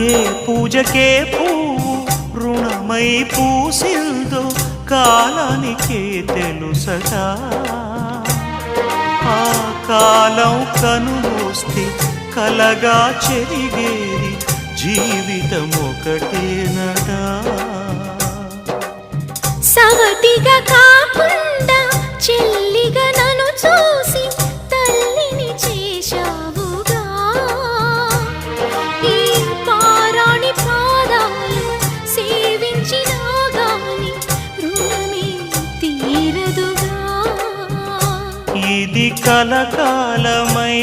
ఏ పూజకే పువ్వు రుణమై పూసిందో కాలానికే తెలుసట. ఆ కాలం కనుమూస్తే కలగా చెరిగేది జీవితం ఒకటేనట. సవతిగా కాకుండా చెల్లిగా నన్ను చూసి తల్లిని చేశావుగా. ఈ పారాణి పాదాలు సేవించినా గాని రుణమే తీరదుగా. ఇది కలకాలమై